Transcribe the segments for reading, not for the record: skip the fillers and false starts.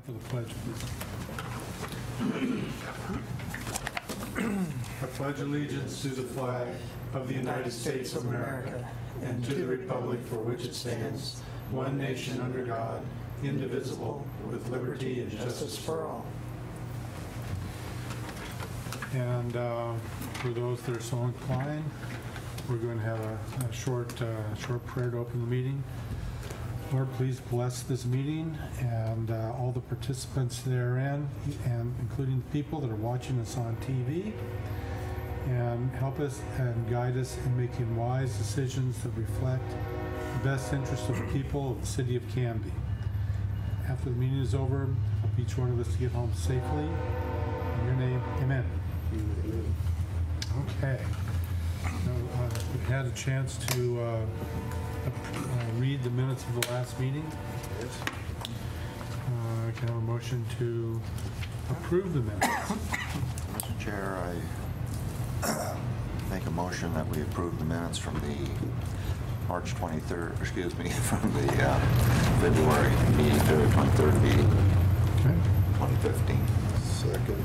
For the pledge, please. I pledge allegiance to the flag of the United States of America and to the republic for which it stands, one nation under God, indivisible, with liberty and justice for all. And for those that are so inclined, we're going to have a short prayer to open the meeting. Lord, please bless this meeting and all the participants therein, and including the people that are watching us on TV, and help us and guide us in making wise decisions that reflect the best interest of the people of the city of Canby. After the meeting is over, help each one of us to get home safely. In your name, amen. Okay. Now, we've had a chance to read the minutes of the last meeting. Can I have a motion to approve the minutes? Mr. Chair, I make a motion that we approve the minutes from the March 23rd, excuse me, from the February meeting, February 23rd meeting, Okay. 2015. Second.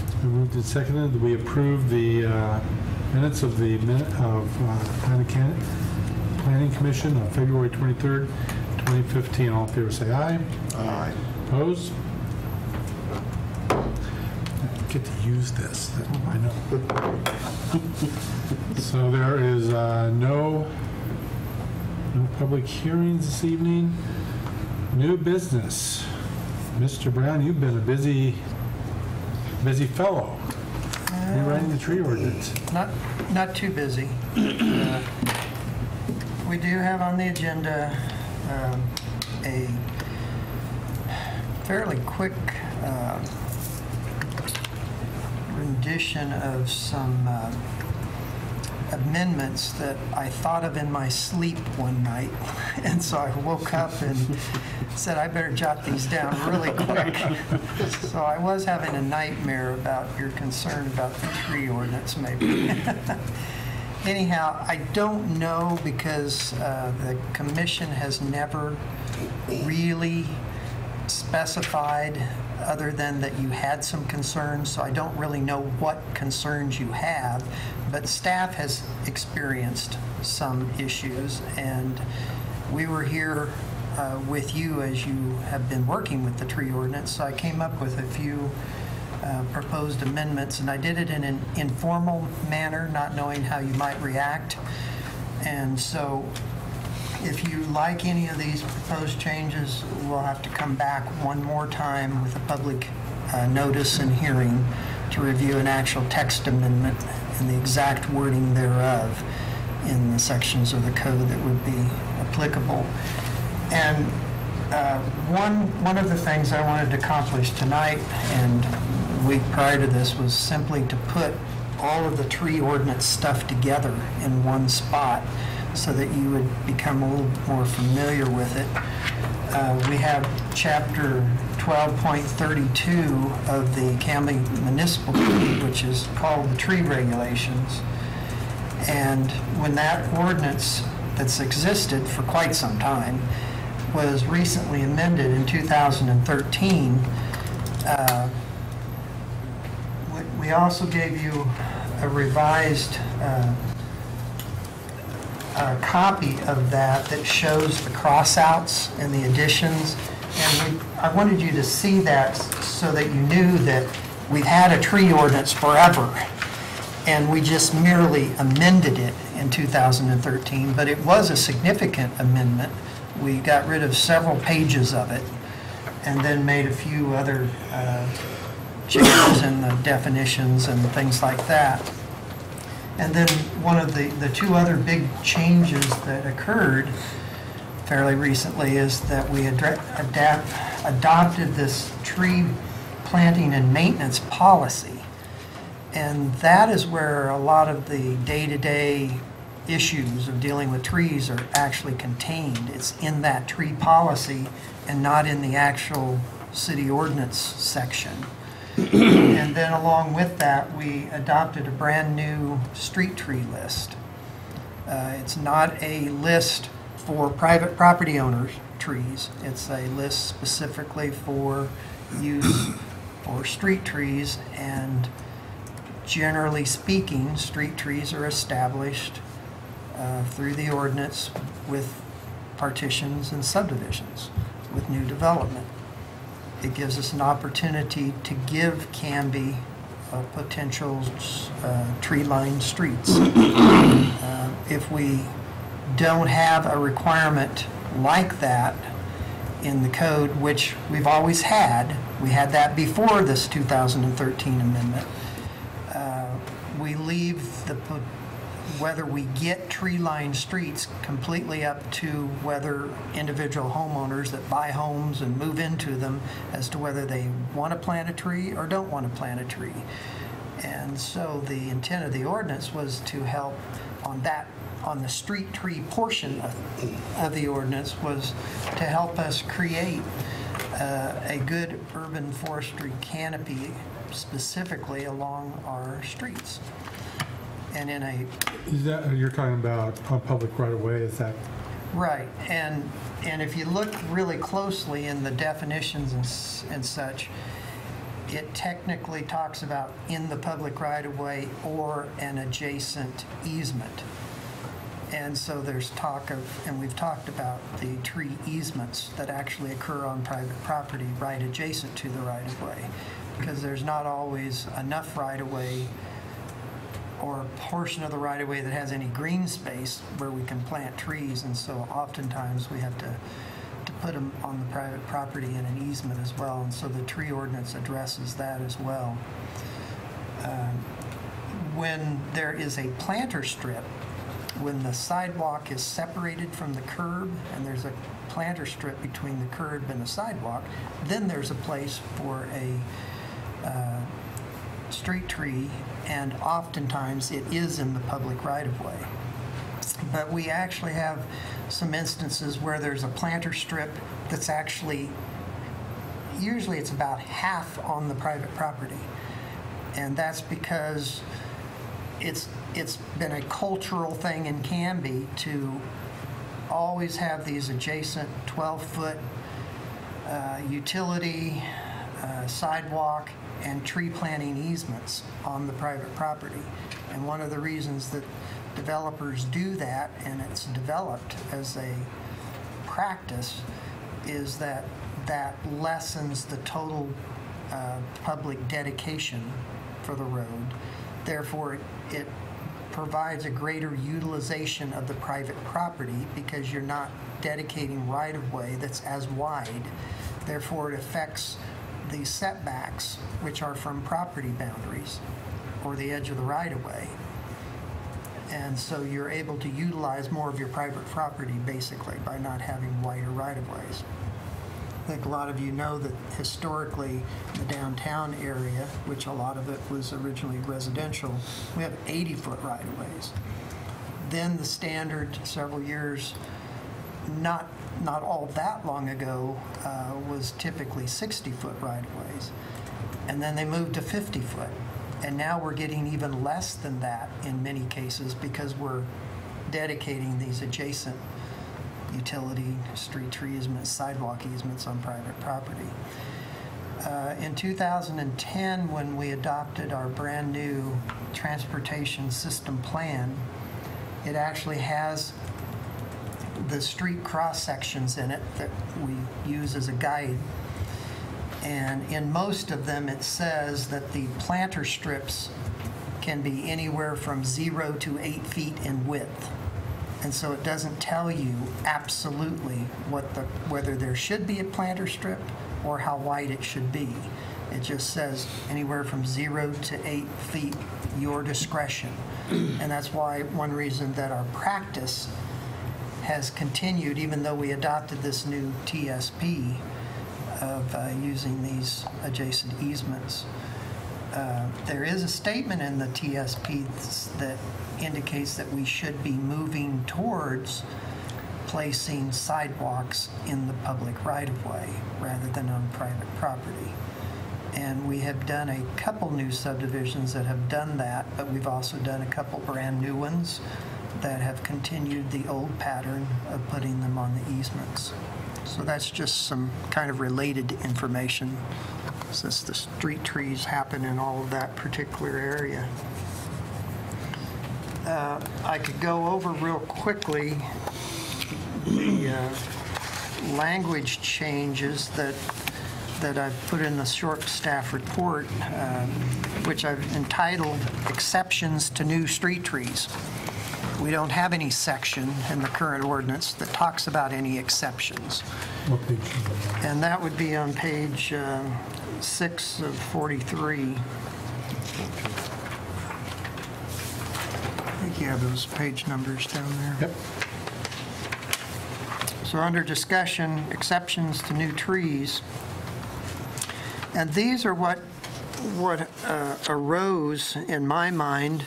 It's been moved and seconded that we approve the minutes of the Planning Commission on February 23rd, 2015. All in favor say aye. Aye. Opposed? I get to use this. I know. So there is no public hearings this evening. New business. Mr. Brown, you've been a busy fellow. Rewriting the tree ordinance. Not too busy. We do have on the agenda a fairly quick rendition of some amendments that I thought of in my sleep one night. And so I woke up and said, I better jot these down really quick. So I was having a nightmare about your concern about the tree ordinance, maybe. Anyhow, I don't know, because the commission has never really specified, other than that you had some concerns, so I don't really know what concerns you have, but staff has experienced some issues, and we were here with you as you have been working with the tree ordinance, so I came up with a few proposed amendments, and I did it in an informal manner, not knowing how you might react. And so if you like any of these proposed changes, we'll have to come back one more time with a public notice and hearing to review an actual text amendment and the exact wording thereof in the sections of the code that would be applicable. And one of the things I wanted to accomplish tonight and a week prior to this was simply to put all of the tree ordinance stuff together in one spot so that you would become a little more familiar with it. We have chapter 12.32 of the Canby Municipal Code, which is called the tree regulations. And when that ordinance that's existed for quite some time was recently amended in 2013, we also gave you a revised copy of that shows the crossouts and the additions. And I wanted you to see that so that you knew that we've had a tree ordinance forever, and we just merely amended it in 2013, but it was a significant amendment. We got rid of several pages of it and then made a few other changes in the definitions and things like that. And then one of the two other big changes that occurred fairly recently is that we adopted this tree planting and maintenance policy. And that is where a lot of the day-to-day issues of dealing with trees are actually contained. It's in that tree policy and not in the actual city ordinance section. And then along with that, we adopted a brand new street tree list. It's not a list for private property owners trees. It's a list specifically for use for street trees, and generally speaking, street trees are established through the ordinance with partitions and subdivisions with new development. It gives us an opportunity to give Canby potential tree-lined streets. If we don't have a requirement like that in the code, which we've always had, we had that before this 2013 amendment, we leave whether we get tree-lined streets completely up to whether individual homeowners that buy homes and move into them as to whether they want to plant a tree or don't want to plant a tree. And so the intent of the ordinance was to help on the street tree portion of the ordinance, was to help us create a good urban forestry canopy specifically along our streets. And in a... Is that, you're talking about on public right-of-way, is that? Right, and if you look really closely in the definitions and such, it technically talks about in the public right-of-way or an adjacent easement. And so there's talk of, and we've talked about the tree easements that actually occur on private property right adjacent to the right-of-way, because there's not always enough right-of-way or a portion of the right-of-way that has any green space where we can plant trees, and so oftentimes we have to put them on the private property in an easement as well, and so the tree ordinance addresses that as well. When there is a planter strip, when the sidewalk is separated from the curb and there's a planter strip between the curb and the sidewalk, then there's a place for a street tree, and oftentimes it is in the public right-of-way. But we actually have some instances where there's a planter strip that's actually, usually it's about half on the private property. And that's because it's been a cultural thing in Canby to always have these adjacent 12-foot utility, sidewalk, and tree planting easements on the private property. And one of the reasons that developers do that, and it's developed as a practice, is that lessens the total public dedication for the road. Therefore, it provides a greater utilization of the private property because you're not dedicating right-of-way that's as wide. Therefore, it affects the setbacks, which are from property boundaries or the edge of the right-of-way. And so you're able to utilize more of your private property basically by not having wider right-of-ways. I think a lot of you know that historically the downtown area, which a lot of it was originally residential, we have 80-foot right-of-ways. Then the standard several years, not all that long ago, was typically 60-foot right-of-ways. And then they moved to 50-foot. And now we're getting even less than that in many cases because we're dedicating these adjacent utility, street tree easements, sidewalk easements on private property. In 2010, when we adopted our brand new transportation system plan, it actually has the street cross sections in it that we use as a guide. And in most of them, it says that the planter strips can be anywhere from 0 to 8 feet in width. And so it doesn't tell you absolutely whether there should be a planter strip or how wide it should be. It just says anywhere from 0 to 8 feet, your discretion. And that's why one reason that our practice has continued, even though we adopted this new TSP of using these adjacent easements. There is a statement in the TSP that indicates that we should be moving towards placing sidewalks in the public right-of-way rather than on private property. And we have done a couple new subdivisions that have done that, but we've also done a couple brand new ones that have continued the old pattern of putting them on the easements. So that's just some kind of related information, since the street trees happen in all of that particular area. I could go over real quickly the language changes that I've put in the short staff report, which I've entitled Exceptions to New Street Trees. We don't have any section in the current ordinance that talks about any exceptions. What page is that? And that would be on page 6 of 43. I think you have those page numbers down there. Yep. So under discussion, exceptions to new trees. And these are what arose in my mind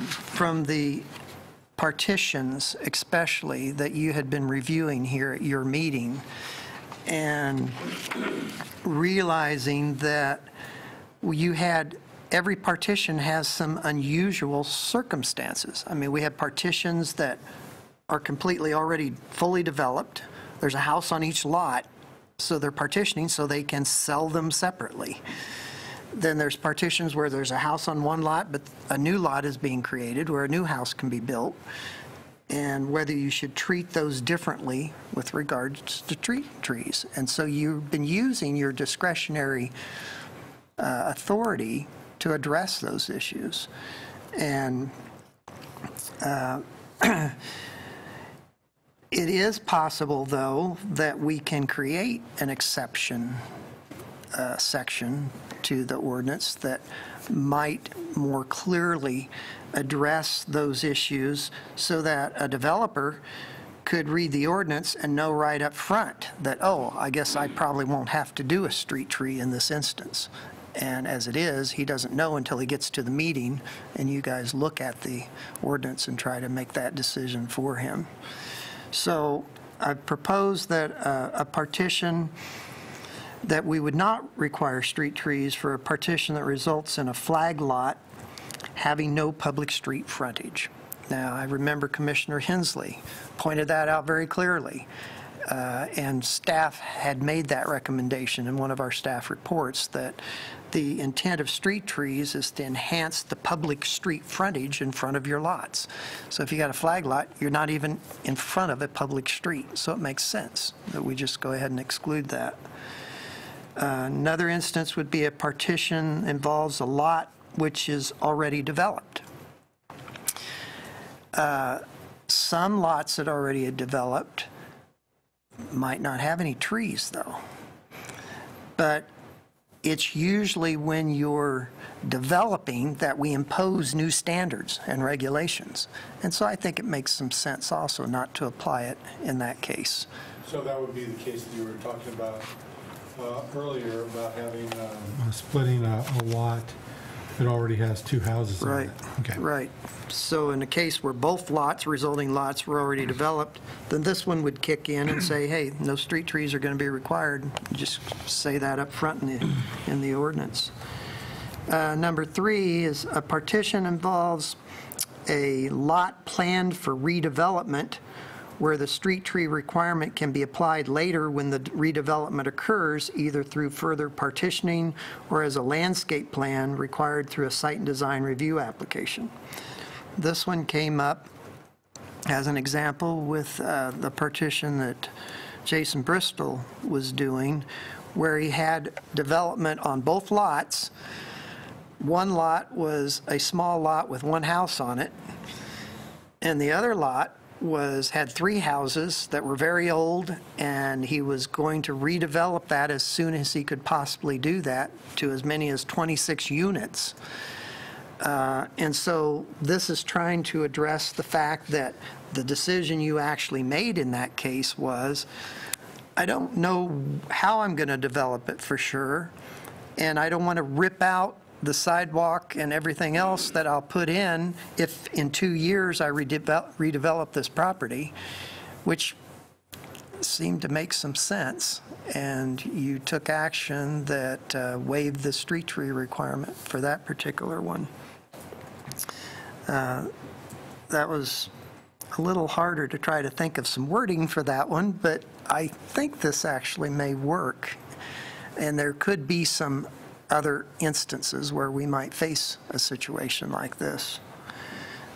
from the partitions, especially, that you had been reviewing here at your meeting, and realizing that every partition has some unusual circumstances. I mean, we have partitions that are completely already fully developed. There's a house on each lot, so they're partitioning so they can sell them separately. Then there's partitions where there's a house on one lot, but a new lot is being created where a new house can be built, and whether you should treat those differently with regards to trees. And so you've been using your discretionary authority to address those issues. And it is possible, though, that we can create an exception section to the ordinance that might more clearly address those issues, so that a developer could read the ordinance and know right up front that, oh, I guess I probably won't have to do a street tree in this instance. And as it is, he doesn't know until he gets to the meeting and you guys look at the ordinance and try to make that decision for him. So I propose that a partition that we would not require street trees for a partition that results in a flag lot having no public street frontage. Now, I remember Commissioner Hensley pointed that out very clearly, and staff had made that recommendation in one of our staff reports, that the intent of street trees is to enhance the public street frontage in front of your lots. So if you got a flag lot, you're not even in front of a public street, so it makes sense that we just go ahead and exclude that. Another instance would be a partition involves a lot which is already developed. Some lots that already are developed might not have any trees, though. But it's usually when you're developing that we impose new standards and regulations. And so I think it makes some sense also not to apply it in that case. So that would be the case that you were talking about earlier, about having splitting a lot that already has two houses on Right. it. Okay. Right. So in a case where both lots, resulting lots, were already developed, then this one would kick in and say, hey, no street trees are going to be required. Just say that up front in the ordinance. Number 3 is a partition involves a lot planned for redevelopment where the street tree requirement can be applied later when the redevelopment occurs, either through further partitioning or as a landscape plan required through a site and design review application. This one came up as an example with the partition that Jason Bristol was doing, where he had development on both lots. One lot was a small lot with one house on it, and the other lot had 3 houses that were very old, and he was going to redevelop that as soon as he could possibly do that to as many as 26 units. And so this is trying to address the fact that the decision you actually made in that case was, I don't know how I'm going to develop it for sure, and I don't want to rip out the sidewalk and everything else that I'll put in if in 2 years I redevelop this property, which seemed to make some sense. And you took action that waived the street tree requirement for that particular one. that was a little harder to try to think of some wording for that one, but I think this actually may work. And there could be some other instances where we might face a situation like this.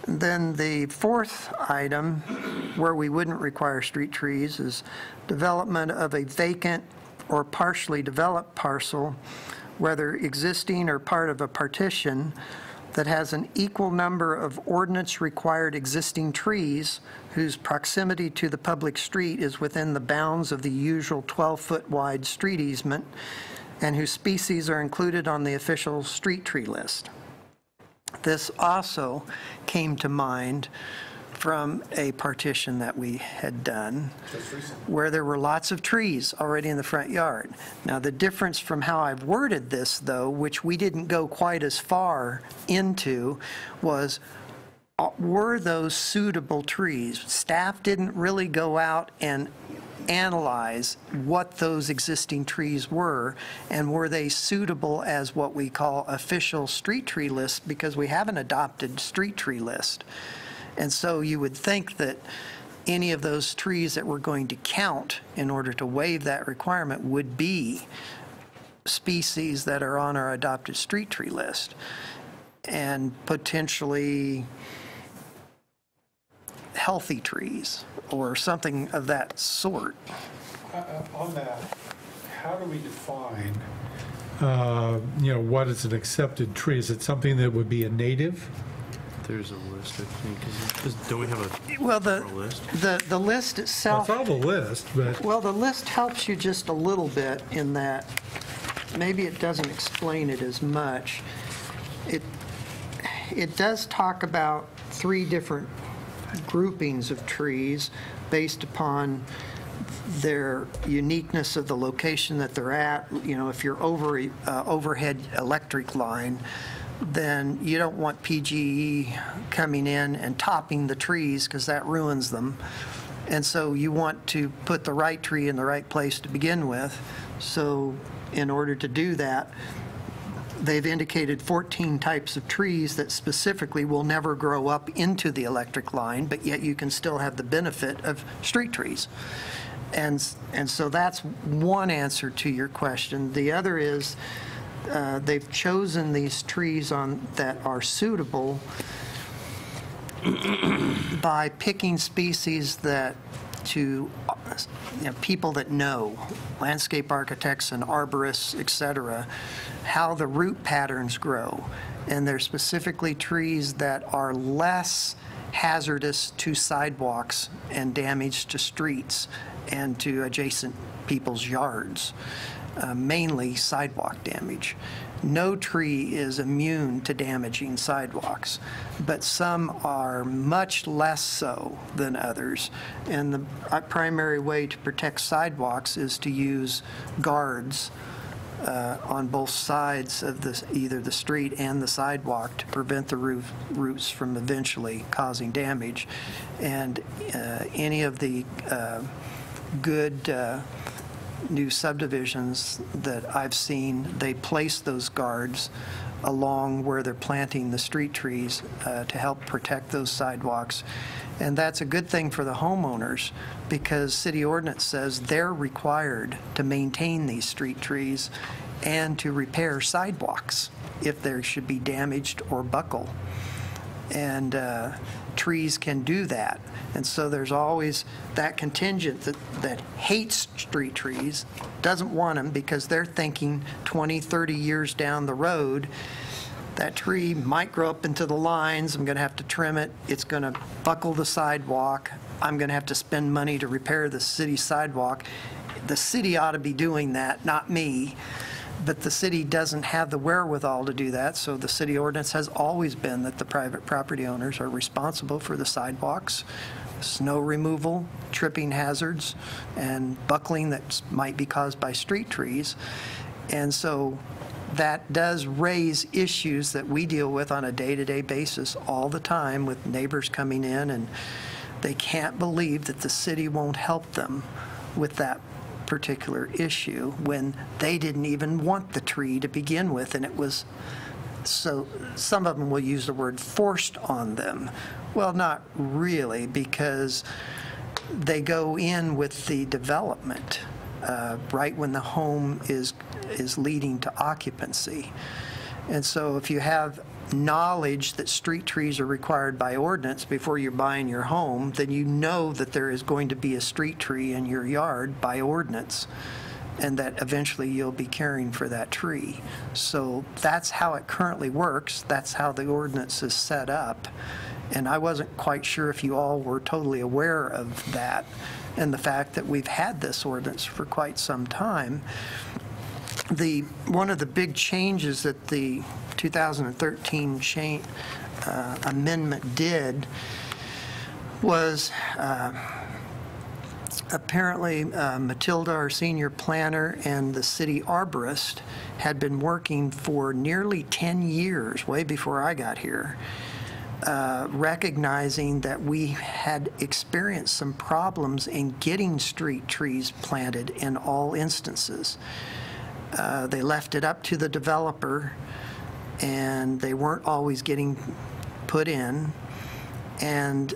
And then the fourth item where we wouldn't require street trees is development of a vacant or partially developed parcel, whether existing or part of a partition, that has an equal number of ordinance-required existing trees whose proximity to the public street is within the bounds of the usual 12-foot wide street easement, and whose species are included on the official street tree list. This also came to mind from a partition that we had done where there were lots of trees already in the front yard. Now, the difference from how I've worded this, though, which we didn't go quite as far into, was were those suitable trees? Staff didn't really go out and analyze what those existing trees were, and were they suitable as what we call official street tree list, because we have an adopted street tree list. And so you would think that any of those trees that we're going to count in order to waive that requirement would be species that are on our adopted street tree list, and potentially healthy trees or something of that sort. On that, how do we define, what is an accepted tree? Is it something that would be a native? There's a list, I think. Don't we have a Well, list? the list Well, itself. it's on the list, but Well, the list helps you just a little bit in that maybe it doesn't explain it as much. It does talk about 3 different groupings of trees based upon their uniqueness of the location that they're at. If you're over overhead electric line, then you don't want PGE coming in and topping the trees, because that ruins them. And so you want to put the right tree in the right place to begin with. So in order to do that, they've indicated 14 types of trees that specifically will never grow up into the electric line, but yet you can still have the benefit of street trees. And so that's one answer to your question. The other is they've chosen these trees that are suitable by picking species that people that know, landscape architects and arborists, et cetera, how the root patterns grow. And they're specifically trees that are less hazardous to sidewalks and damage to streets and to adjacent people's yards. Mainly sidewalk damage. No tree is immune to damaging sidewalks, but some are much less so than others. And the primary way to protect sidewalks is to use guards on both sides of either the street and the sidewalk to prevent the roots from eventually causing damage. And any of the good new subdivisions that I've seen, they place those guards along where they're planting the street trees to help protect those sidewalks. And that's a good thing for the homeowners, because city ordinance says they're required to maintain these street trees and to repair sidewalks if there should be damaged or buckle. And trees can do that. And so there's always that contingent that hates street trees, doesn't want them because they're thinking 20, 30 years down the road, that tree might grow up into the lines, I'm going to have to trim it, it's going to buckle the sidewalk, I'm going to have to spend money to repair the city sidewalk. The city ought to be doing that, not me. But the city doesn't have the wherewithal to do that, so the city ordinance has always been that the private property owners are responsible for the sidewalks, snow removal, tripping hazards, and buckling that might be caused by street trees. And so that does raise issues that we deal with on a day-to-day basis all the time, with neighbors coming in and they can't believe that the city won't help them with that particular issue when they didn't even want the tree to begin with, and it was So some of them will use the word forced on them. Well, not really, because they go in with the development right when the home is leading to occupancy. And so if you have knowledge that street trees are required by ordinance before you're buying your home, then you know that there is going to be a street tree in your yard by ordinance, and that eventually you'll be caring for that tree. So that's how it currently works. That's how the ordinance is set up. And I wasn't quite sure if you all were totally aware of that and the fact that we've had this ordinance for quite some time. One of the big changes that the 2013 amendment did was apparently Matilda, our senior planner, and the city arborist had been working for nearly 10 years, way before I got here, recognizing that we had experienced some problems in getting street trees planted in all instances. They left it up to the developer, and they weren't always getting put in. And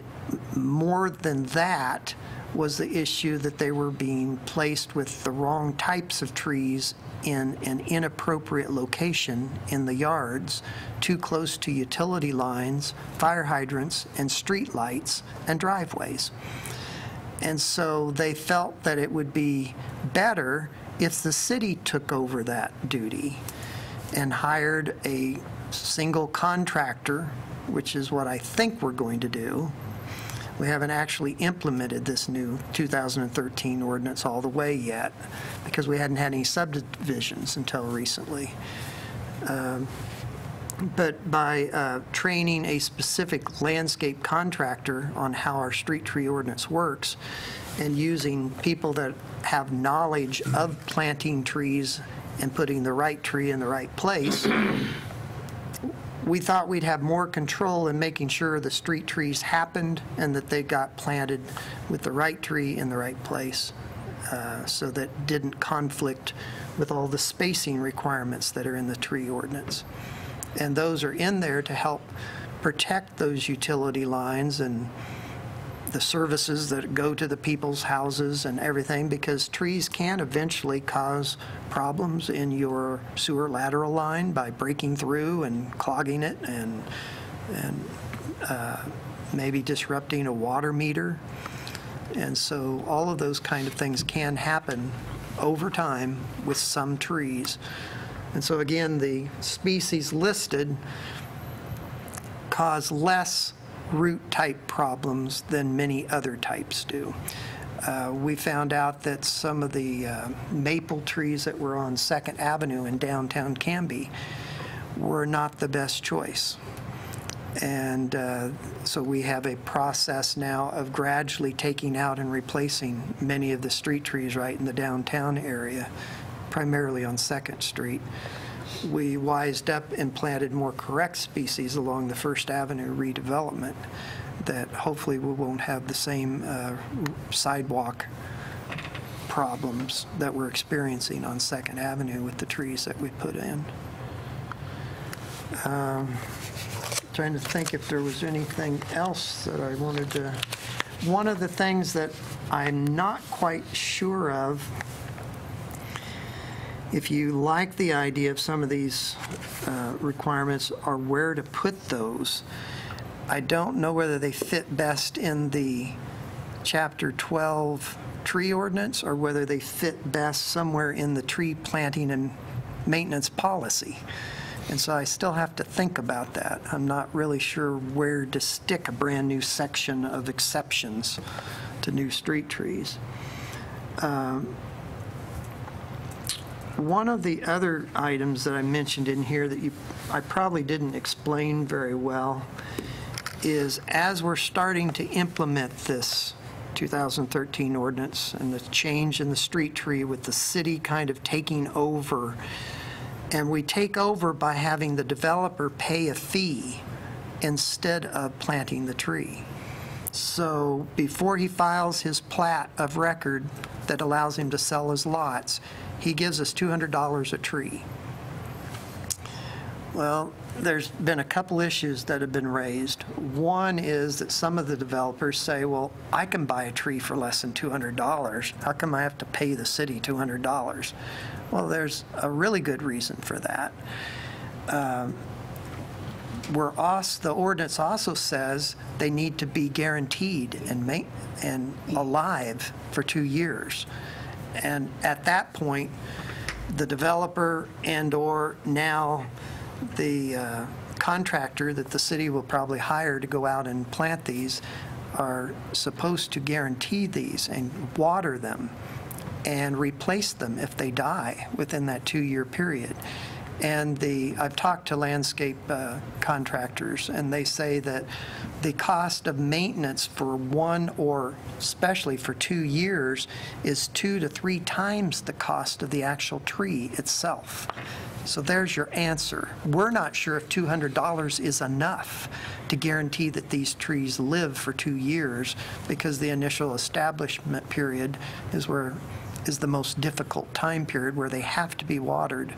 more than that was the issue that they were being placed with the wrong types of trees in an inappropriate location in the yards, too close to utility lines, fire hydrants, and street lights and driveways. And so they felt that it would be better if the city took over that duty and hired a single contractor, which is what I think we're going to do. We haven't actually implemented this new 2013 ordinance all the way yet because we hadn't had any subdivisions until recently. But by training a specific landscape contractor on how our street tree ordinance works and using people that have knowledge of planting trees and putting the right tree in the right place, we thought we'd have more control in making sure the street trees happened and that they got planted with the right tree in the right place, so that didn't conflict with all the spacing requirements that are in the tree ordinance. And those are in there to help protect those utility lines and the services that go to the people's houses and everything, because trees can eventually cause problems in your sewer lateral line by breaking through and clogging it and maybe disrupting a water meter. And so all of those kind of things can happen over time with some trees. And so again, the species listed cause less root type problems than many other types do. We found out that some of the maple trees that were on 2nd Avenue in downtown Canby were not the best choice. And so we have a process now of gradually taking out and replacing many of the street trees right in the downtown area, primarily on 2nd Street. We wised up and planted more correct species along the 1st Avenue redevelopment that hopefully we won't have the same sidewalk problems that we're experiencing on 2nd Avenue with the trees that we put in. Trying to think if there was anything else that I wanted to... One of the things that I'm not quite sure of, if you like the idea of some of these requirements, are where to put those. I don't know whether they fit best in the Chapter 12 tree ordinance or whether they fit best somewhere in the tree planting and maintenance policy. And so I still have to think about that. I'm not really sure where to stick a brand new section of exceptions to new street trees. One of the other items that I mentioned in here that I probably didn't explain very well is, as we're starting to implement this 2013 ordinance and the change in the street tree with the city kind of taking over, and we take over by having the developer pay a fee instead of planting the tree. So before he files his plat of record that allows him to sell his lots, he gives us $200 a tree. Well, there's been a couple issues that have been raised. One is that some of the developers say, well, I can buy a tree for less than $200. How come I have to pay the city $200? Well, there's a really good reason for that. The ordinance also says they need to be guaranteed and alive for 2 years. And at that point, the developer and/or now the contractor that the city will probably hire to go out and plant these are supposed to guarantee these and water them and replace them if they die within that 2-year period. And I've talked to landscape contractors, and they say that the cost of maintenance for 1 or especially for 2 years is 2 to 3 times the cost of the actual tree itself. So there's your answer. We're not sure if $200 is enough to guarantee that these trees live for 2 years, because the initial establishment period is the most difficult time period where they have to be watered.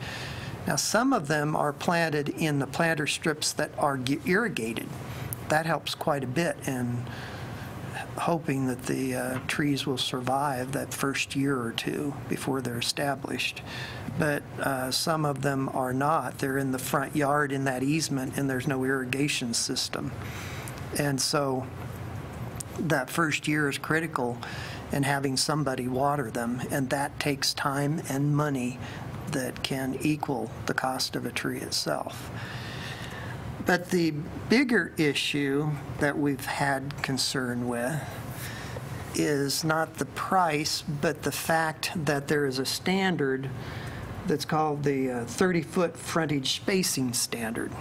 Now, some of them are planted in the planter strips that are irrigated. That helps quite a bit in hoping that the trees will survive that first year or two before they're established. But some of them are not. They're in the front yard in that easement, and there's no irrigation system. And so that first year is critical in having somebody water them, and that takes time and money that can equal the cost of a tree itself. But the bigger issue that we've had concern with is not the price, but the fact that there is a standard that's called the 30-foot frontage spacing standard.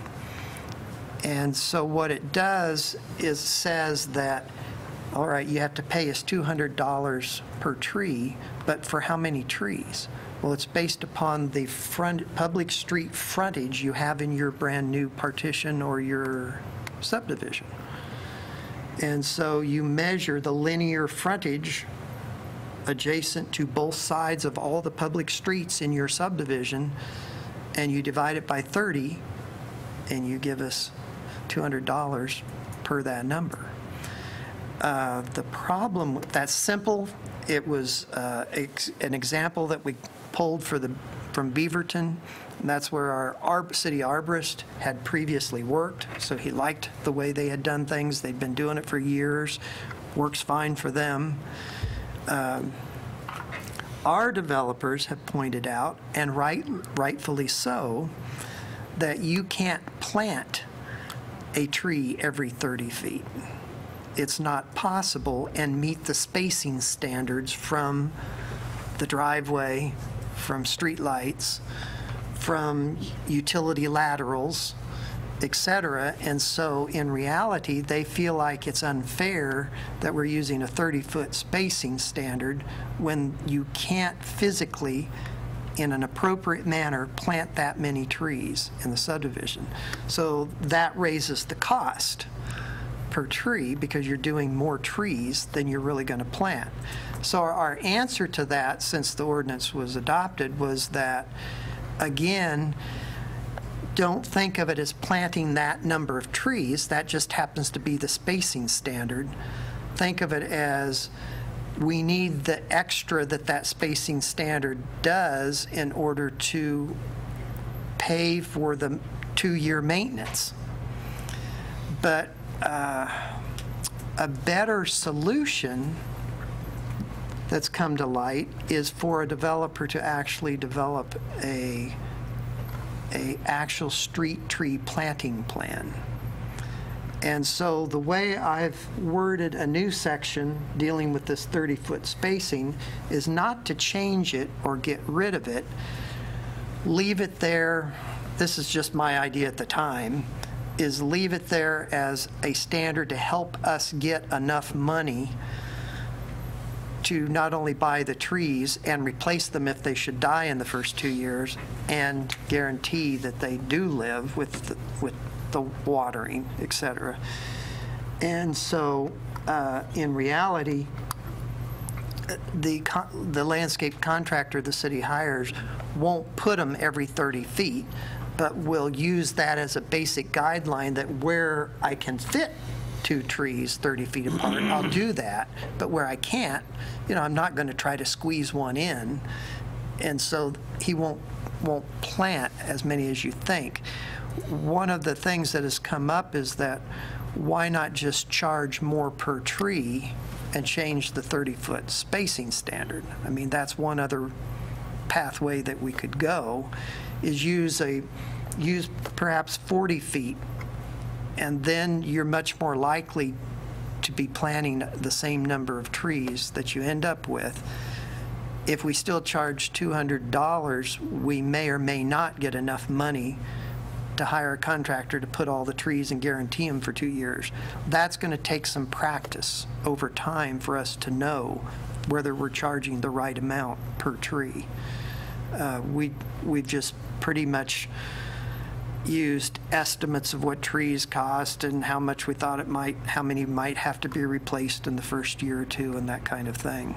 And so what it does is says that, all right, you have to pay us $200 per tree, but for how many trees? Well, it's based upon the public street frontage you have in your brand new partition or your subdivision. And so you measure the linear frontage adjacent to both sides of all the public streets in your subdivision, and you divide it by 30, and you give us $200 per that number. The problem, that's simple. It was an example that we pulled from Beaverton, and that's where our city arborist had previously worked, so he liked the way they had done things. They'd been doing it for years. Works fine for them. Our developers have pointed out, and rightfully so, that you can't plant a tree every 30 feet. It's not possible and meet the spacing standards from the driveway, from street lights, from utility laterals, etc. And so in reality, they feel like it's unfair that we're using a 30-foot spacing standard when you can't physically, in an appropriate manner, plant that many trees in the subdivision. So that raises the cost per tree because you're doing more trees than you're really going to plant. So our answer to that, since the ordinance was adopted, was that, again, don't think of it as planting that number of trees. That just happens to be the spacing standard. Think of it as we need the extra that spacing standard does in order to pay for the 2-year maintenance. But a better solution that's come to light is for a developer to actually develop a actual street tree planting plan. And so the way I've worded a new section dealing with this 30-foot spacing is not to change it or get rid of it. Leave it there. This is just my idea at the time, is leave it there as a standard to help us get enough money to not only buy the trees and replace them if they should die in the first 2 years, and guarantee that they do live with the watering, etc. And so in reality, the landscape contractor the city hires won't put them every 30 feet, but we'll use that as a basic guideline that where I can fit 2 trees 30 feet apart, I'll do that. But where I can't, I'm not going to try to squeeze one in. And so he won't plant as many as you think. One of the things that has come up is that why not just charge more per tree and change the 30-foot spacing standard? I mean, that's one other pathway that we could go, is use perhaps 40 feet, and then you're much more likely to be planting the same number of trees that you end up with. If we still charge $200, we may or may not get enough money to hire a contractor to put all the trees and guarantee them for 2 years. That's going to take some practice over time for us to know whether we're charging the right amount per tree. We've just pretty much used estimates of what trees cost and how much we thought how many might have to be replaced in the first year or two and that kind of thing.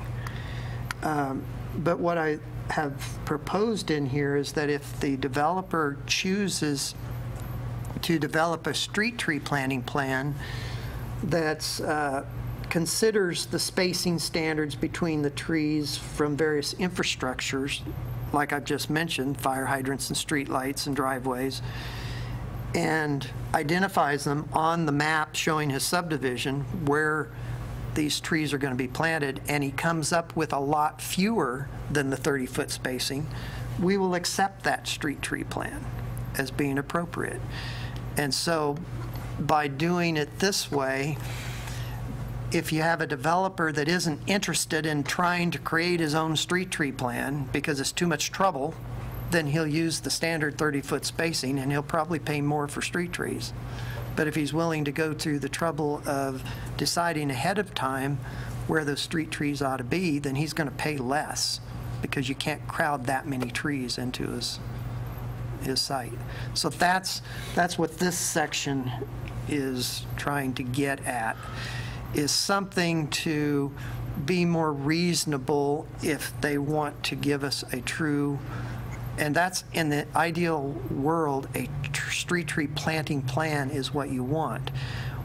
But what I have proposed in here is that if the developer chooses to develop a street tree planting plan that considers the spacing standards between the trees from various infrastructures, like I've just mentioned, fire hydrants and street lights and driveways, and identifies them on the map showing his subdivision where these trees are going to be planted, and he comes up with a lot fewer than the 30-foot spacing, we will accept that street tree plan as being appropriate. And so by doing it this way, if you have a developer that isn't interested in trying to create his own street tree plan because it's too much trouble, then he'll use the standard 30-foot spacing, and he'll probably pay more for street trees. But if he's willing to go through the trouble of deciding ahead of time where those street trees ought to be, then he's going to pay less, because you can't crowd that many trees into his site. So that's what this section is trying to get at, is something to be more reasonable if they want to give us a true, and that's in the ideal world, a street tree planting plan is what you want.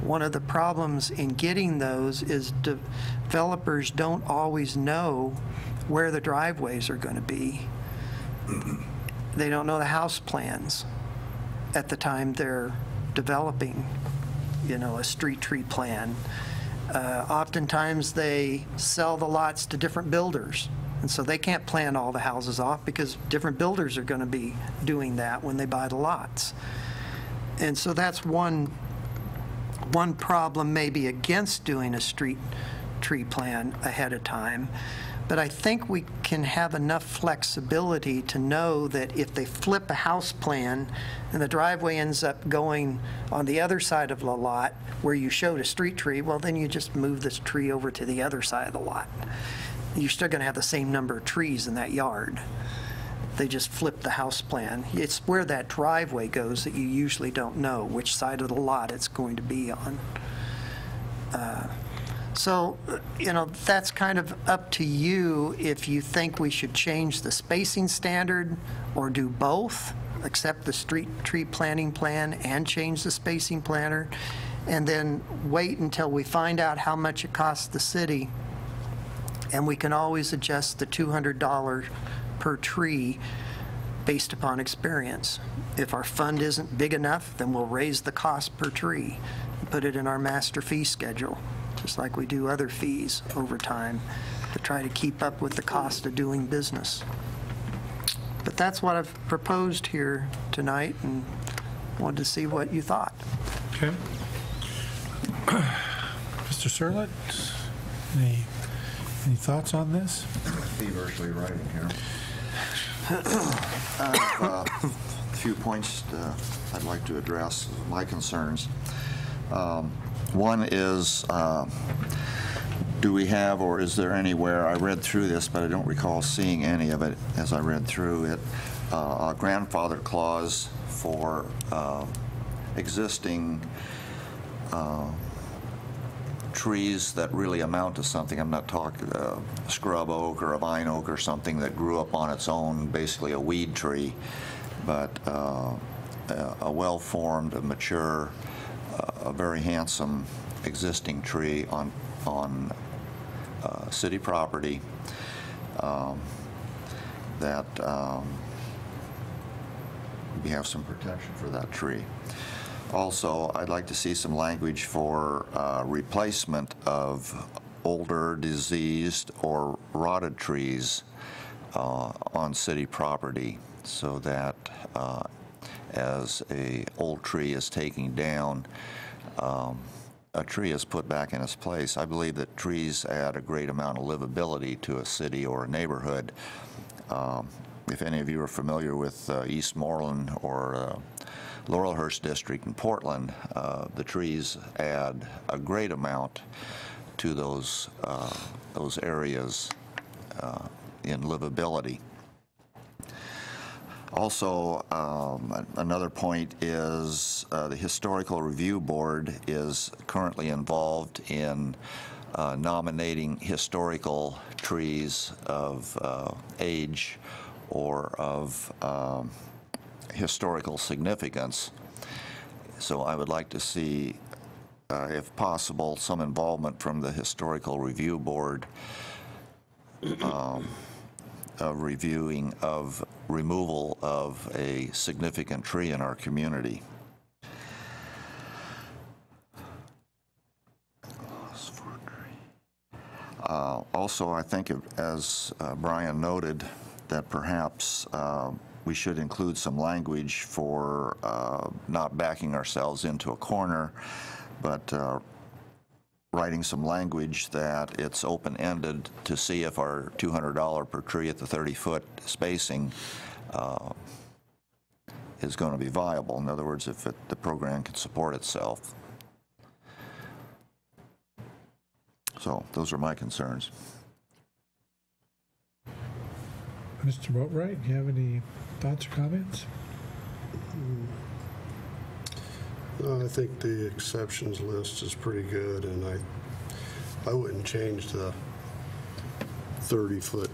One of the problems in getting those is developers don't always know where the driveways are going to be. They don't know the house plans at the time they're developing, a street tree plan. Oftentimes they sell the lots to different builders, and so they can't plan all the houses off because different builders are going to be doing that when they buy the lots. And so that's one problem maybe against doing a street tree plan ahead of time. But I think we can have enough flexibility to know that if they flip a house plan and the driveway ends up going on the other side of the lot where you showed a street tree, well, then you just move this tree over to the other side of the lot. You're still going to have the same number of trees in that yard. They just flip the house plan. It's where that driveway goes that you usually don't know which side of the lot it's going to be on. So, that's kind of up to you if you think we should change the spacing standard or do both, accept the street tree planting plan and change the spacing planner, and then wait until we find out how much it costs the city, and we can always adjust the $200 per tree based upon experience. If our fund isn't big enough, then we'll raise the cost per tree and put it in our master fee schedule, just like we do other fees over time to try to keep up with the cost of doing business. But that's what I've proposed here tonight, and wanted to see what you thought. Okay. Mr. Surlett, any thoughts on this? Feverishly writing here. A few points I'd like to address, my concerns. One is, do we have, or is there anywhere, I read through this, but I don't recall seeing any of it as I read through it, a grandfather clause for existing trees that really amount to something. I'm not talking a scrub oak or a vine oak or something that grew up on its own, basically a weed tree, but a well-formed, a mature, a very handsome existing tree on city property that we have some protection for that tree. Also, I'd like to see some language for replacement of older, diseased, or rotted trees on city property, so that as a old tree is taken down, a tree is put back in its place. I believe that trees add a great amount of livability to a city or a neighborhood. If any of you are familiar with Eastmoreland or Laurelhurst District in Portland, the trees add a great amount to those areas in livability. Also, another point is the Historical Review Board is currently involved in nominating historical trees of age or of historical significance. So I would like to see, if possible, some involvement from the Historical Review Board reviewing of removal of a significant tree in our community. Also, I think, as Brian noted, that perhaps we should include some language for not backing ourselves into a corner, but writing some language that it's open-ended to see if our $200 per tree at the 30-foot spacing is going to be viable. In other words, if the program can support itself. So those are my concerns. Mr. Boatwright, do you have any thoughts or comments? I think the exceptions list is pretty good, and I wouldn't change the 30-foot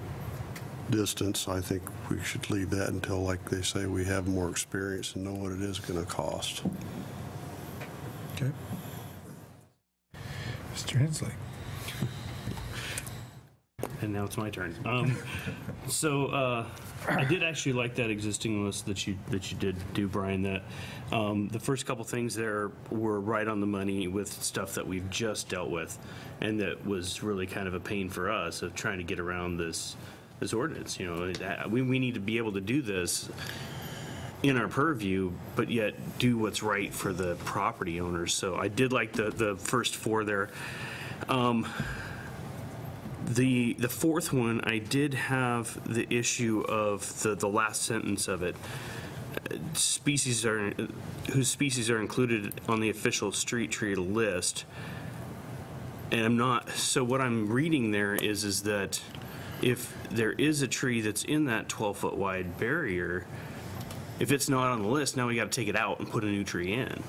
distance. I think we should leave that until, like they say, we have more experience and know what it is going to cost. Okay. Mr. Hensley. And now it's my turn. I did actually like that existing list that you did do, Brian. That the first couple things there were right on the money with stuff that we've just dealt with, and that was really kind of a pain for us of trying to get around this ordinance. You know, we need to be able to do this in our purview, but yet do what's right for the property owners. So I did like the first four there. The fourth one, I did have the issue of the last sentence of it. Whose species are included on the official street tree list. And I'm not, so what I'm reading there is that if there is a tree that's in that 12-foot wide barrier, if it's not on the list, now we got to take it out and put a new tree in.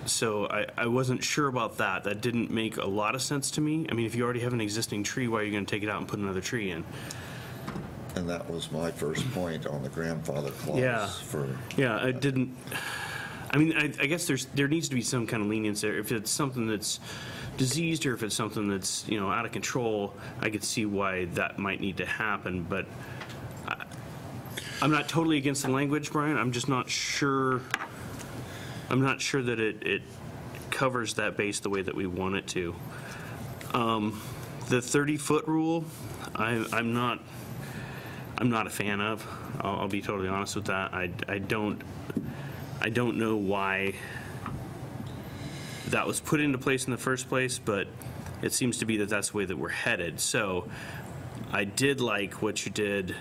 So I wasn't sure about that. That didn't make a lot of sense to me. I mean, if you already have an existing tree, why are you going to take it out and put another tree in? And that was my first point on the grandfather clause. Yeah. Yeah, I didn't. I mean, I guess there needs to be some kind of lenience there. If it's something that's diseased or if it's something that's, you know, out of control, I could see why that might need to happen. But I'm not totally against the language, Brian. I'm just not sure. I'm not sure that it covers that base the way that we want it to. The 30-foot rule, I'm not a fan of. I'll be totally honest with that. I don't know why that was put into place in the first place, but it seems to be that that's the way that we're headed. So I did like what you did,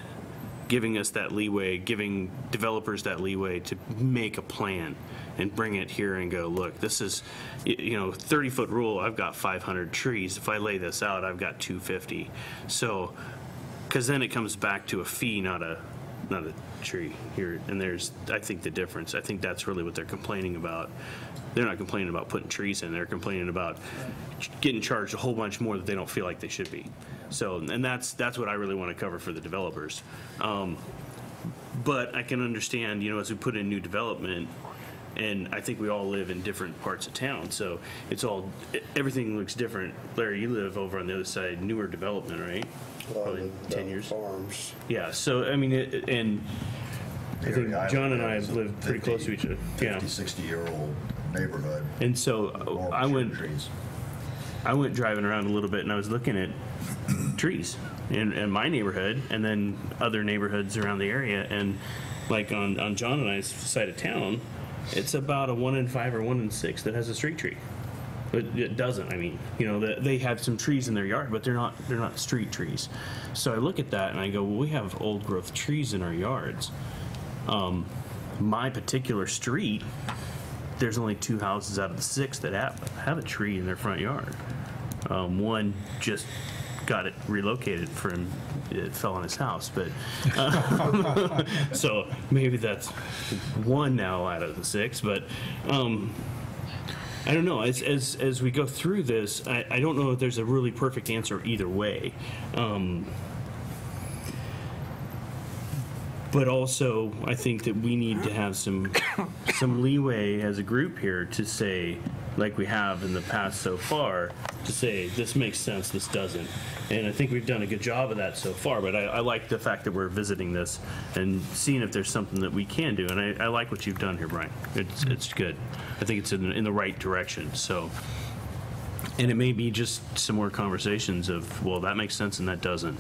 giving us that leeway, giving developers that leeway to make a plan and bring it here and go, look, this is, you know, 30-foot rule, I've got 500 trees. If I lay this out, I've got 250. So, because then it comes back to a fee, not a tree here. And there's, I think, the difference. I think that's really what they're complaining about. They're not complaining about putting trees in. They're complaining about getting charged a whole bunch more that they don't feel like they should be. So, and that's what I really want to cover for the developers. But I can understand, as we put in new development, and I think we all live in different parts of town, so everything looks different. Larry, you live over on the other side, newer development, right? Probably 10 years. Farms. Yeah, so, I mean, and I think John and I live pretty close to each other. 50, 60-year-old neighborhood. And so More I went trees. driving around a little bit, and I was looking at trees in my neighborhood and then other neighborhoods around the area. And like on John and I's side of town, it's about a 1 in 5 or 1 in 6 that has a street tree. But it doesn't. I mean, they have some trees in their yard, but they're not street trees. So I look at that and I go, well, we have old growth trees in our yards. My particular street, there's only 2 houses out of the 6 that have a tree in their front yard. One just got it relocated for him. It fell on his house, but so maybe that's 1 now out of the 6. But I don't know. As we go through this, I don't know if there's a really perfect answer either way. But also, I think that we need to have some leeway as a group here to say, like we have in the past so far, to say this makes sense, this doesn't. And I think we've done a good job of that so far. But I like the fact that we're visiting this and seeing if there's something that we can do. And I like what you've done here, Brian. It's good. I think it's in the right direction. So, and it may be just some more conversations of, well, that makes sense and that doesn't.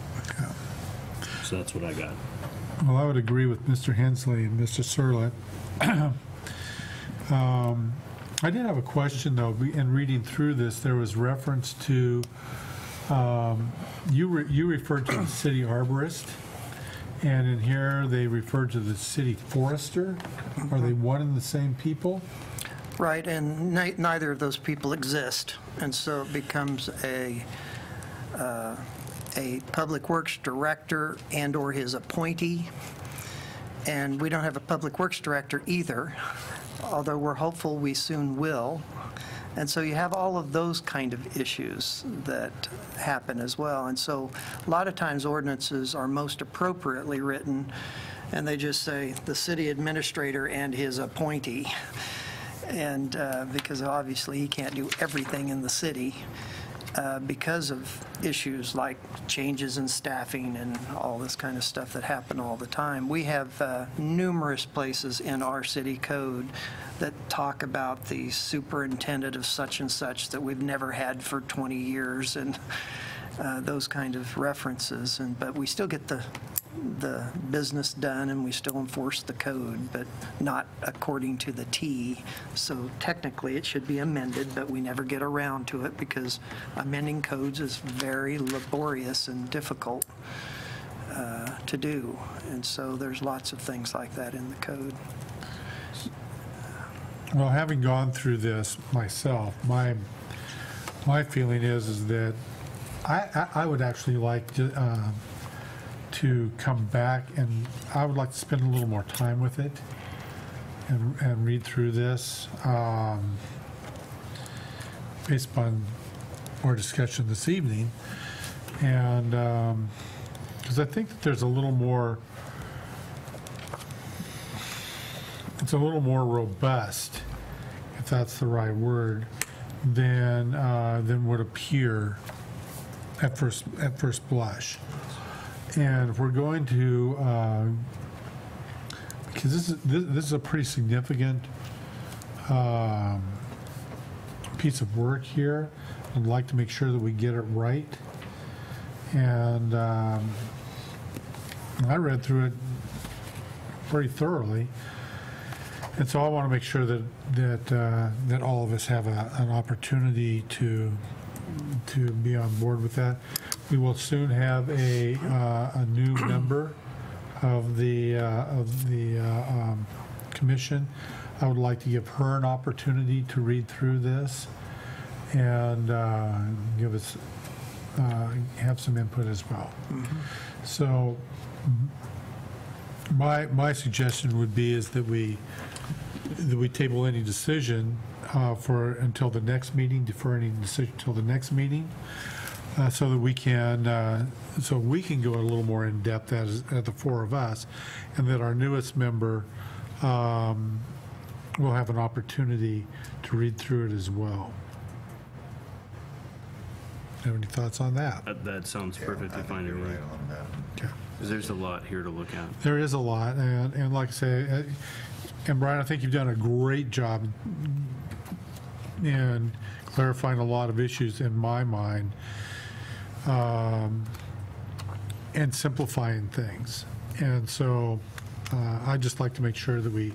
So that's what I got. Well, I would agree with Mr. Hensley and Mr. Surlett. I did have a question, though. In reading through this, there was reference to, you referred to the city arborist, and in here they referred to the city forester. Are they one and the same people? Right, and neither of those people exist, and so it becomes a public works director and/or his appointee, and we don't have a public works director either, although we're hopeful we soon will. And so you have all of those kind of issues that happen as well. And so a lot of times ordinances are most appropriately written, and they just say the city administrator and his appointee. And because obviously he can't do everything in the city because of issues like changes in staffing and all this kind of stuff that happen all the time. We have numerous places in our city code that talk about the superintendent of such and such that we've never had for 20 years and those kind of references. But we still get the business done and we still enforce the code, but not according to the T. So technically it should be amended, but we never get around to it because amending codes is very laborious and difficult to do. And so there's lots of things like that in the code. Well, having gone through this myself, my feeling is that I would actually like to come back, and I would like to spend a little more time with it and read through this based upon our discussion this evening, and because I think that there's a little more, it's a little more robust, if that's the right word, than would appear at first blush. And if we're going to, because this is a pretty significant piece of work here, I'd like to make sure that we get it right. And I read through it pretty thoroughly, and so I want to make sure that all of us have an opportunity to be on board with that. We will soon have a new member of the commission. I would like to give her an opportunity to read through this and give us have some input as well. Mm-hmm. So my suggestion would be is that we table any decision until the next meeting, defer any decision until the next meeting. so that we can go a little more in depth as the four of us, and that our newest member will have an opportunity to read through it as well. Have any thoughts on that? That sounds perfectly fine to me. Right on that. Okay. Because there's a lot here to look at. There is a lot, and like I say, and Brian, I think you've done a great job in clarifying a lot of issues in my mind, and simplifying things. And so I'd just like to make sure that we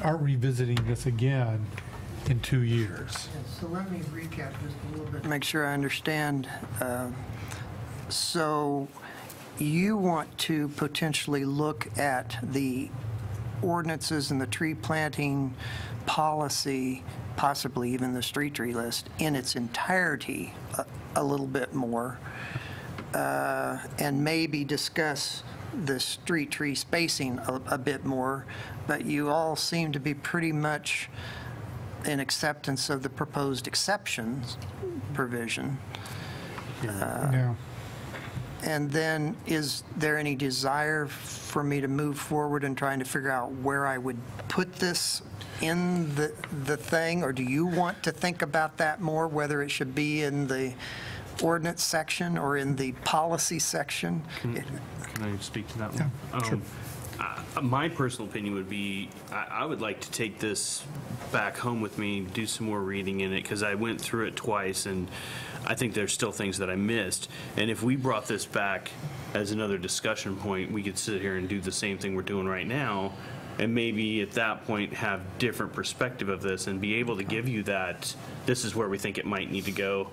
aren't revisiting this again in 2 years. So let me recap just a little bit. Make sure I understand. So you want to potentially look at the ordinances and the tree planting policy, possibly even the street tree list, in its entirety a little bit more, and maybe discuss the street tree spacing a bit more, but you all seem to be pretty much in acceptance of the proposed exceptions provision. Yeah. And then, is there any desire for me to move forward in trying to figure out where I would put this in the thing? Or do you want to think about that more, whether it should be in the ordinance section or in the policy section? Can I speak to that one? Yeah, sure. My personal opinion would be, I would like to take this back home with me, do some more reading in it, because I went through it twice, and I think there's still things that I missed. And if we brought this back as another discussion point, we could sit here and do the same thing we're doing right now, and maybe at that point have different perspective of this and be able to give you that, this is where we think it might need to go.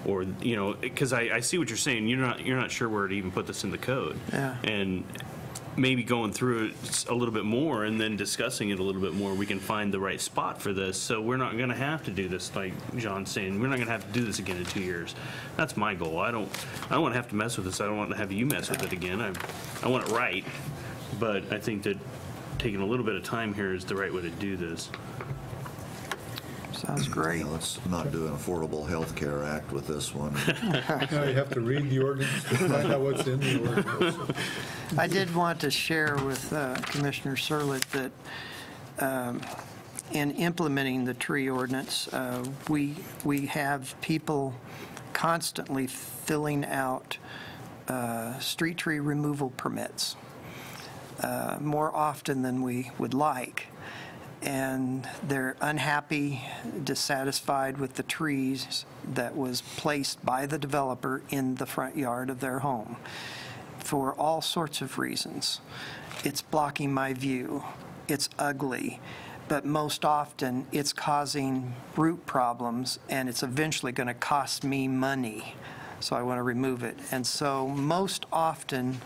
Or, you know, because I see what you're saying. You're not sure where to even put this in the code. Yeah. And maybe going through it a little bit more and then discussing it a little bit more, we can find the right spot for this. So we're not going to have to do this, like John's saying. We're not going to have to do this again in 2 years. That's my goal. I don't want to have to mess with this. I don't want to have you mess with it again. I want it right. But I think that taking a little bit of time here is the right way to do this. Sounds great. Yeah, let's not do an Affordable Health Care Act with this one. Now you have to read the ordinance to find out what's in the ordinance. I did want to share with Commissioner Surlett that in implementing the tree ordinance, we have people constantly filling out street tree removal permits, more often than we would like. And they're unhappy, dissatisfied with the trees that was placed by the developer in the front yard of their home for all sorts of reasons. It's blocking my view, it's ugly, but most often it's causing root problems, and it's eventually going to cost me money, so I want to remove it. And so most often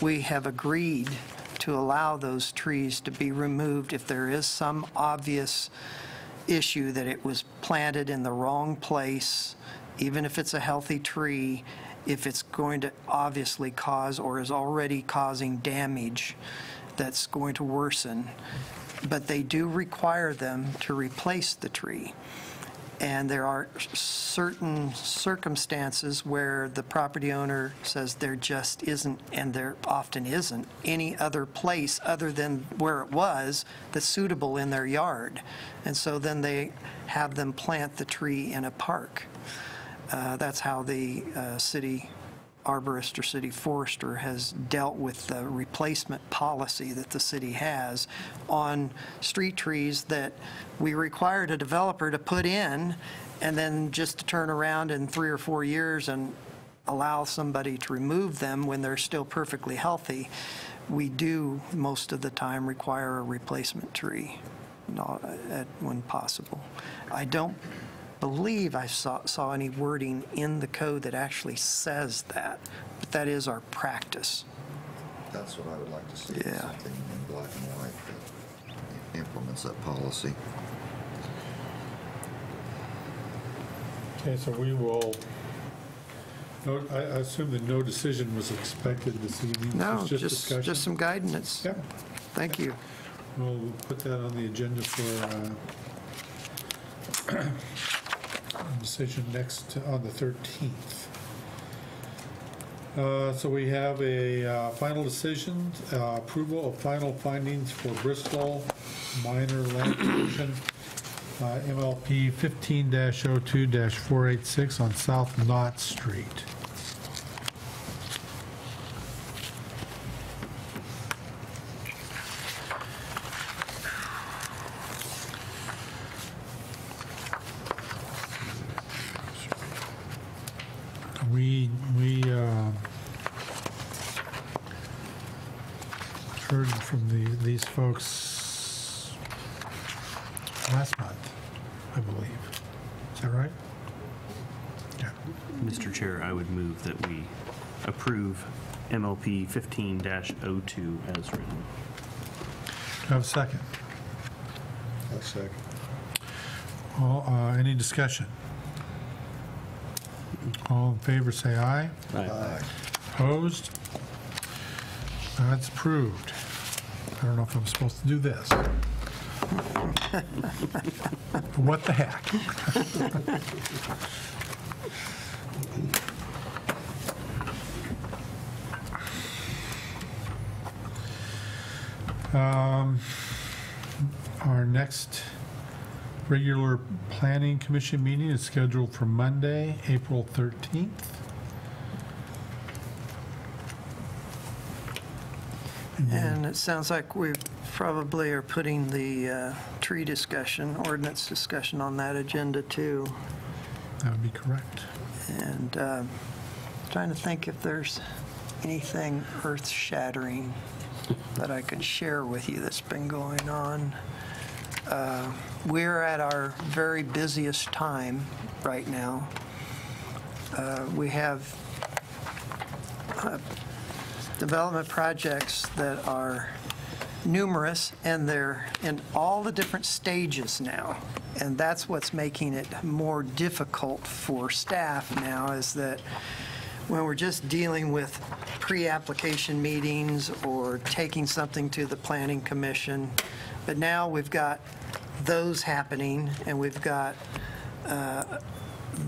we have agreed to allow those trees to be removed if there is some obvious issue that it was planted in the wrong place, even if it's a healthy tree, if it's going to obviously cause or is already causing damage that's going to worsen. But they do require them to replace the tree. And there are certain circumstances where the property owner says there just isn't, and there often isn't, any other place other than where it was that's suitable in their yard. And so then they have them plant the tree in a park. That's how the city arborist or city forester has dealt with the replacement policy that the city has on street trees that we required a developer to put in, and then just to turn around in 3 or 4 years and allow somebody to remove them when they're still perfectly healthy. We do most of the time require a replacement tree when possible. I don't believe I saw any wording in the code that actually says that, but that is our practice. That's what I would like to see, Yeah. something in black and white that implements that policy. Okay, so we will, I assume that no decision was expected this evening. No, It's just discussion? just some guidance. Yeah. Thank you. We'll put that on the agenda for decision next on the 13th. So we have a final decision, approval of final findings for Bristol minor land division, MLP 15-02-486 on South Knott Street. We heard from these folks last month, I believe. Is that right? Yeah. Mr. Chair, I would move that we approve MLP 15-02 as written. Do I have a second? I'll second. Any discussion? All in favor, say aye. Aye. Opposed? That's approved. I don't know if I'm supposed to do this. What the heck? Our next regular planning commission meeting is scheduled for Monday, April 13th. And it sounds like we probably are putting the tree discussion, ordinance discussion on that agenda too. That would be correct. And trying to think if there's anything earth-shattering that I could share with you that's been going on. We're at our very busiest time right now. We have development projects that are numerous, and they're in all the different stages now. And that's what's making it more difficult for staff now, is that when we're just dealing with pre-application meetings or taking something to the Planning Commission, but now we've got those happening, and we've got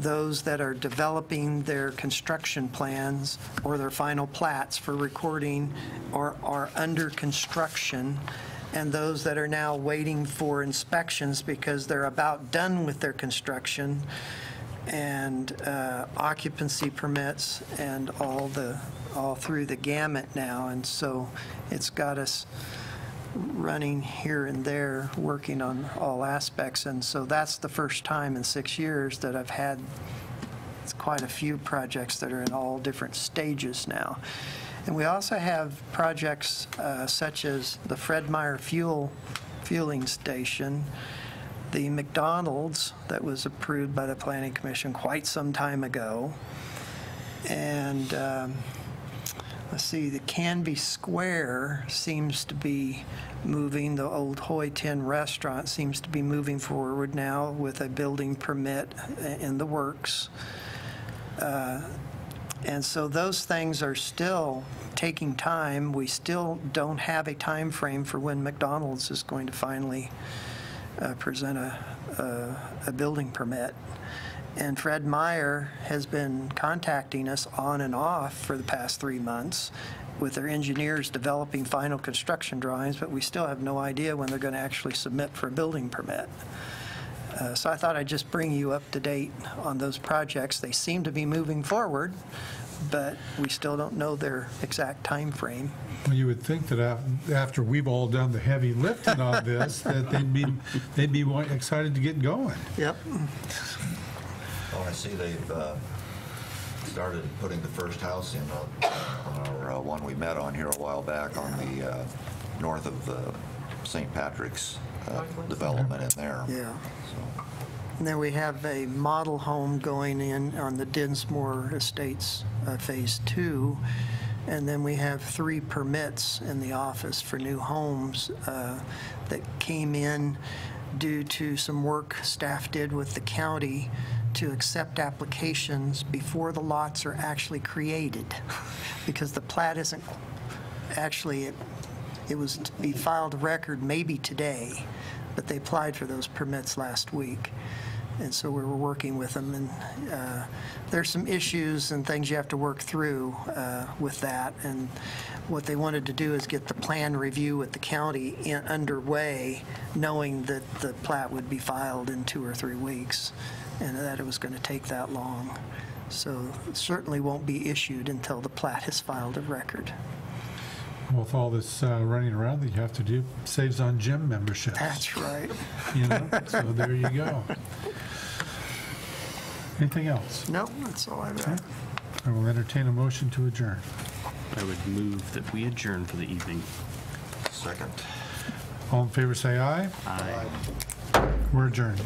those that are developing their construction plans or their final plats for recording or are under construction, and those that are now waiting for inspections because they're about done with their construction, and occupancy permits, and all through the gamut now. And so it's got us running here and there, working on all aspects. And so that's the first time in 6 years that I've had quite a few projects that are in all different stages now. And we also have projects such as the Fred Meyer fueling station, the McDonald's that was approved by the Planning Commission quite some time ago, and let's see, the Canby Square seems to be moving. The old Hoi Tin restaurant seems to be moving forward now with a building permit in the works. And so those things are still taking time. We still don't have a time frame for when McDonald's is going to finally present a building permit. And Fred Meyer has been contacting us on and off for the past 3 months with their engineers developing final construction drawings, but we still have no idea when they're going to actually submit for a building permit. So I thought I'd just bring you up to date on those projects. They seem to be moving forward, but we still don't know their exact time frame. Well, you would think that after we've all done the heavy lifting on this, that they'd be excited to get going. Yep. Well, I see they've started putting the first house in on our one we met on here a while back on the north of the St. Patrick's development in there. Yeah. So. And then we have a model home going in on the Dinsmore Estates Phase 2. And then we have 3 permits in the office for new homes that came in due to some work staff did with the county to accept applications before the lots are actually created, because the plat isn't actually, it was to be filed record maybe today, but they applied for those permits last week. And so we were working with them, and there's some issues and things you have to work through with that. And what they wanted to do is get the plan review with the county underway, knowing that the plat would be filed in 2 or 3 weeks, and that it was going to take that long. So it certainly won't be issued until the plat is filed of record. Well, with all this running around that you have to do, saves on gym memberships. That's right. You know, so there you go. Anything else? No, that's all I've got. I will entertain a motion to adjourn. I would move that we adjourn for the evening. Second. All in favor, say aye. Aye. We're adjourned.